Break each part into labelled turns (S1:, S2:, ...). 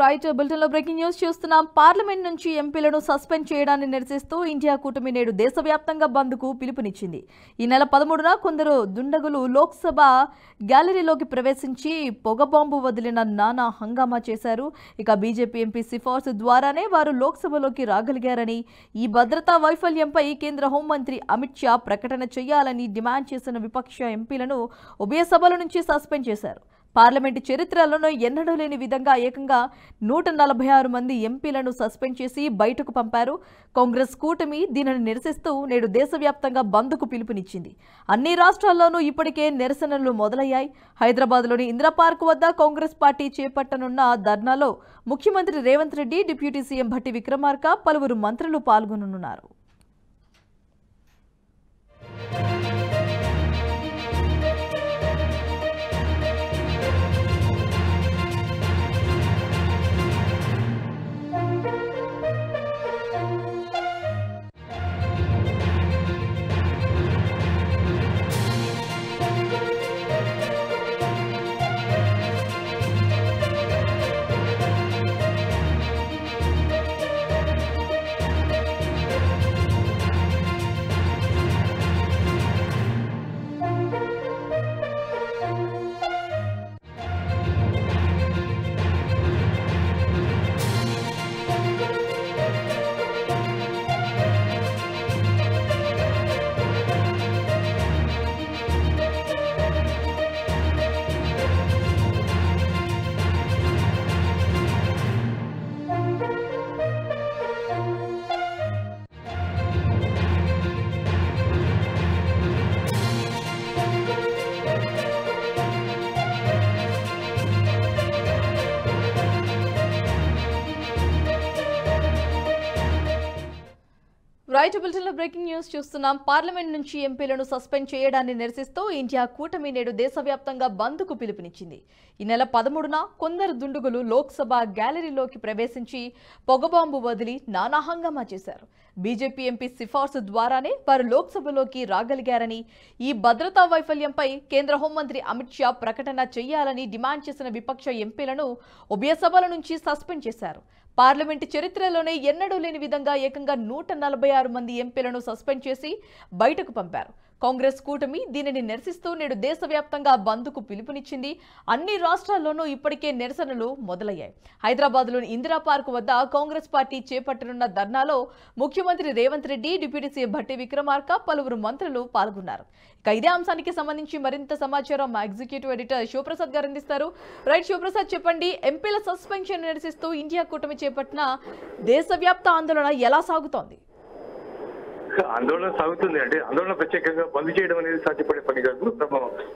S1: Right బులెటిన్లో breaking news చూస్తున్నాం. Parliament నుంచి ఎంపీలను సస్పెండ్ చేయడాన్ని నిరసిస్తూ ఇండియా కూటమి నేడు దేశవ్యాప్తంగా బంద్కు పిలుపునిచ్చింది. ఈ నెల 13న కొందరు దుండగులు లోక్సభ గ్యాలరీలోకి ప్రవేశించి పొగబాంబు వదిలిన నానా హంగామా చేశారు. ఇక బీజేపీ ఎంపీ సిఫార్సు ద్వారానే వారు లోక్సభలోకి రాగలిగారని, ఈ భద్రతా వైఫల్యంపై కేంద్ర హోంమంత్రి అమిత్ షా ప్రకటన చేయాలని డిమాండ్ చేసిన విపక్ష ఎంపీలను ఉభయ సభల నుంచి సస్పెండ్ చేశారు. పార్లమెంటు చరిత్రలోనూ ఎన్నడూ లేని విధంగా ఏకంగా 146 మంది ఎంపీలను సస్పెండ్ చేసి బయటకు పంపారు. కాంగ్రెస్ కూటమి దీనిని నిరసిస్తూ నేడు దేశవ్యాప్తంగా బంద్కు పిలుపునిచ్చింది. అన్ని రాష్ట్రాల్లోనూ ఇప్పటికే నిరసనలు మొదలయ్యాయి. హైదరాబాద్లోని ఇందిరా పార్క్ వద్ద కాంగ్రెస్ పార్టీ చేపట్టనున్న ధర్నాలో ముఖ్యమంత్రి రేవంత్ రెడ్డి, డిప్యూటీ సీఎం భట్టి విక్రమార్క, పలువురు మంత్రులు పాల్గొననున్నారు. రైట్ బులెటిన్లో బ్రేకింగ్ న్యూస్ చూస్తున్నాం. పార్లమెంట్ నుంచి ఎంపీలను సస్పెండ్ చేయడాన్ని నిరసిస్తూ ఇండియా కూటమి నేడు దేశవ్యాప్తంగా బంద్కు పిలుపునిచ్చింది. ఈ నెల 13న కొందరు దుండగులు లోక్సభ గ్యాలరీలోకి ప్రవేశించి పొగబాంబు వదిలి నానా హంగామా చేశారు. బీజేపీ ఎంపీ సిఫార్సు ద్వారానే వారు లోక్సభలోకి రాగలిగారని, ఈ భద్రతా వైఫల్యంపై కేంద్ర హోంమంత్రి అమిత్ షా ప్రకటన చేయాలని డిమాండ్ చేసిన విపక్ష ఎంపీలను ఉభయ సభల నుంచి సస్పెండ్ చేశారు. పార్లమెంటు చరిత్రలోనే ఎన్నడూ లేని విధంగా ఏకంగా 146 మంది ఎంపీలను సస్పెండ్ చేసి బయటకు పంపారు. కాంగ్రెస్ కూటమి దీనిని నిరసిస్తూ నేడు దేశవ్యాప్తంగా బంద్కు పిలుపునిచ్చింది. అన్ని రాష్ట్రాల్లోనూ ఇప్పటికే నిరసనలు మొదలయ్యాయి. హైదరాబాద్లోని ఇందిరా పార్క్ వద్ద కాంగ్రెస్ పార్టీ చేపట్టనున్న ధర్నాలో ముఖ్యమంత్రి రేవంత్ రెడ్డి, డిప్యూటీ సీఎం భట్టి విక్రమార్క, పలువురు మంత్రులు పాల్గొన్నారు. ఇక ఇదే అంశానికి సంబంధించి మరింత సమాచారం మా ఎగ్జిక్యూటివ్ ఎడిటర్ శివప్రసాద్ గారు అందిస్తారు. రైట్ శివప్రసాద్, చెప్పండి, ఎంపీల సస్పెన్షన్ నిరసిస్తూ ఇండియా కూటమి చేపట్టిన దేశవ్యాప్త ఆందోళన ఎలా సాగుతోంది?
S2: ఆందోళన సాగుతుంది. అంటే ఆందోళన ప్రత్యేకంగా బంద్ చేయడం అనేది సాధ్యపడే పని కాదు.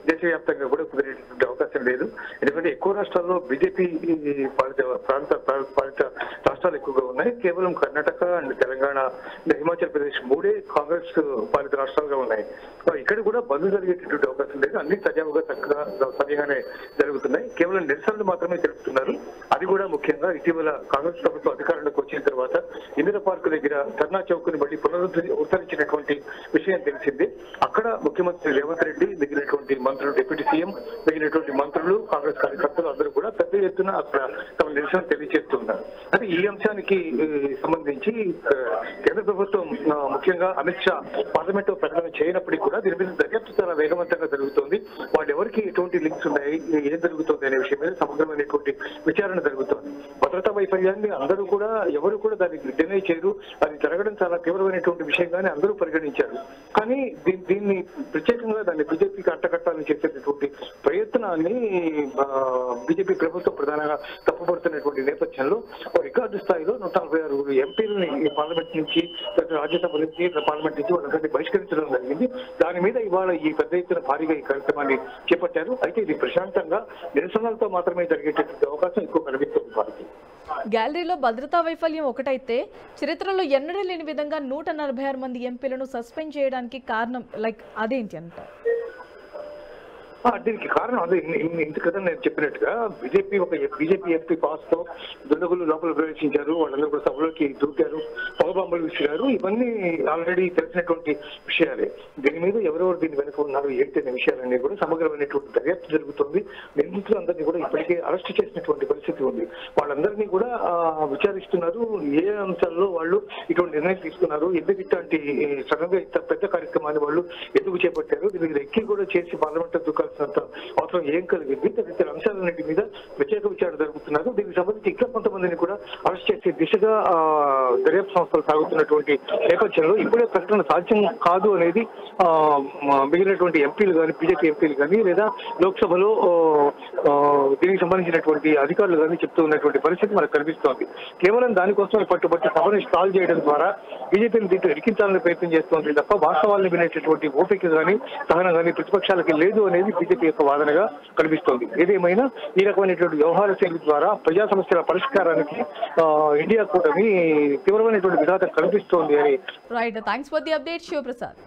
S2: దేశవ్యాప్తంగా కూడా కుదిరేటువంటి అవకాశం లేదు. ఎందుకంటే ఎక్కువ రాష్ట్రాల్లో బీజేపీ పాలిత రాష్ట్రాలు ఎక్కువగా ఉన్నాయి. కేవలం కర్ణాటక అండ్ తెలంగాణ, హిమాచల్ ప్రదేశ్ మూడే కాంగ్రెస్ పాలిత రాష్ట్రాలుగా ఉన్నాయి. ఇక్కడ కూడా బంద్ జరిగేటటువంటి అవకాశం లేదు. అన్ని సజావుగా చక్కగా సరిగానే జరుగుతున్నాయి. కేవలం నిరసనలు మాత్రమే తెలుపుతున్నారు. అది కూడా ముఖ్యంగా ఇటీవల కాంగ్రెస్ ప్రభుత్వం అధికారంలోకి వచ్చిన తర్వాత ఇందిరా పార్క్ దగ్గర ధర్నా చౌక్ని బట్టి ఉత్తరించినటువంటి విషయం తెలిసింది. అక్కడ ముఖ్యమంత్రి రేవంత్ రెడ్డి, మిగిలినటువంటి మంత్రులు, డిప్యూటీ సీఎం, మిగిలినటువంటి మంత్రులు, కాంగ్రెస్ కార్యకర్తలు అందరూ కూడా పెద్ద ఎత్తున అక్కడ తమ నిరసన తెలియజేస్తున్నారు. అయితే ఈ అంశానికి సంబంధించి కేంద్ర ప్రభుత్వం ముఖ్యంగా అమిత్ షా పార్లమెంట్ ప్రకటన చేయనప్పటికీ కూడా దీని మీద దర్యాప్తు చాలా వేగవంతంగా జరుగుతోంది. వాళ్ళు ఎవరికి ఎటువంటి లింక్స్ ఉన్నాయి, ఏం జరుగుతుంది అనే విషయం మీద సమగ్రమైనటువంటి విచారణ జరుగుతోంది. భద్రతా వైఫల్యాన్ని అందరూ కూడా ఎవరు కూడా దాన్ని డినై చేయరు. అది జరగడం చాలా తీవ్రమైనటువంటి విషయంగానే అందరూ పరిగణించారు. కానీ దీన్ని ప్రత్యేకంగా దాన్ని బీజేపీకి అంటగట్టాలని చేసేటటువంటి ప్రయత్నాన్ని బీజేపీ ప్రభుత్వం ప్రధానంగా తప్పుపడుతున్నటువంటి నేపథ్యంలో రికార్డు స్థాయిలో 146 ఎంపీలని పార్లమెంట్ నుంచి, రాజ్యసభ నుంచి, పార్లమెంట్ నుంచి వాళ్ళందరినీ బహిష్కరించడం జరిగింది. దాని మీద ఇవాళ ఈ పెద్ద ఎత్తున భారీగా ఈ కార్యక్రమాన్ని చేపట్టారు. అయితే ఇది ప్రశాంతంగా నిరసనలతో మాత్రమే జరిగేటటువంటి అవకాశం ఎక్కువ కనిపిస్తుంది వారికి.
S1: గ్యాలరీలో భద్రతా వైఫల్యం ఒకటైతే చరిత్రలో ఎన్నడూ లేని విధంగా 146 మంది ఎంపీలను సస్పెండ్ చేయడానికి కారణం అదేంటి అంట?
S2: దీనికి కారణం అదే ఇంత క్రితం నేను చెప్పినట్టుగా బీజేపీ ఎంపీ పాస్ తో దుండగులు లోపల ప్రవేశించారు, వాళ్ళందరూ కూడా సభలోకి దూకారు, పొగబాంబులు విసిరారు. ఇవన్నీ ఆల్రెడీ తెలిసినటువంటి విషయాలే. దీని మీద ఎవరెవరు దీని వెనుక ఉన్నారు ఏంటి అనే విషయాలన్నీ కూడా సమగ్రమైనటువంటి దర్యాప్తు జరుగుతుంది. నిందితులందరినీ కూడా ఇప్పటికే అరెస్ట్ చేసినటువంటి పరిస్థితి ఉంది. వాళ్ళందరినీ కూడా విచారిస్తున్నారు. ఏ అంశాల్లో వాళ్ళు ఇటువంటి నిర్ణయం తీసుకున్నారు, ఎందుకు ఇట్లాంటి సడన్ గా ఇంత పెద్ద కార్యక్రమాన్ని వాళ్ళు ఎందుకు చేపట్టారు, దీనికి రెక్కి కూడా చేసి పార్లమెంట్ దూకాల్సినంత అవసరం ఏం కలిగింది, తదితర అంశాలన్నింటి మీద ప్రత్యేక విచారణ జరుగుతున్నారు. దీనికి సంబంధించి ఇంకా కొంతమందిని కూడా అరెస్ట్ చేసే దిశగా దర్యాప్తు సంస్థలు సాగుతున్నటువంటి నేపథ్యంలో ఇప్పుడే ప్రకటన సాధ్యం కాదు అనేది మిగిలినటువంటి ఎంపీలు కానీ, బీజేపీ ఎంపీలు కానీ, లేదా లోక్సభలో దీనికి సంబంధించినటువంటి అధికారులు కానీ చెప్తూ ఉన్నటువంటి పరిస్థితి మనకు కనిపిస్తోంది. కేవలం దానికోసమే పట్టుబట్టి సభను స్టాల్ చేయడం ద్వారా బీజేపీని దీంట్లో ఇరికించాలని ప్రయత్నం చేస్తోంది తప్ప వాస్తవాలను వినేటటువంటి ఓపిక కానీ, సహనం కానీ ప్రతిపక్షాలకి లేదు అనేది బీజేపీ యొక్క వాదనగా కనిపిస్తోంది. ఏదేమైనా ఈ రకమైనటువంటి వ్యవహార శైలి ద్వారా ప్రజా సమస్యల పరిష్కారానికి ఇండియా కూటమి తీవ్రమైనటువంటి విఘాతం కనిపిస్తోంది అని.
S1: Right, thanks for the update Shivaprasad.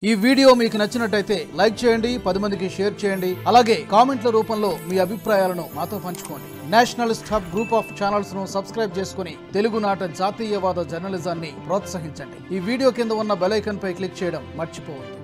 S3: ఈ వీడియో మీకు నచ్చినట్టయితే లైక్ చేయండి, 10 మందికి షేర్ చేయండి. అలాగే కామెంట్ల రూపంలో మీ అభిప్రాయాలను మాతో పంచుకోండి. Nationalist hub group of channels ను సబ్స్క్రైబ్ చేసుకుని తెలుగునాట జాతీయవాద జర్నలిజాన్ని ప్రోత్సహించండి. ఈ వీడియో కింద ఉన్న బెల్ ఐకాన్ పై క్లిక్ చేయడం మర్చిపోవద్దు.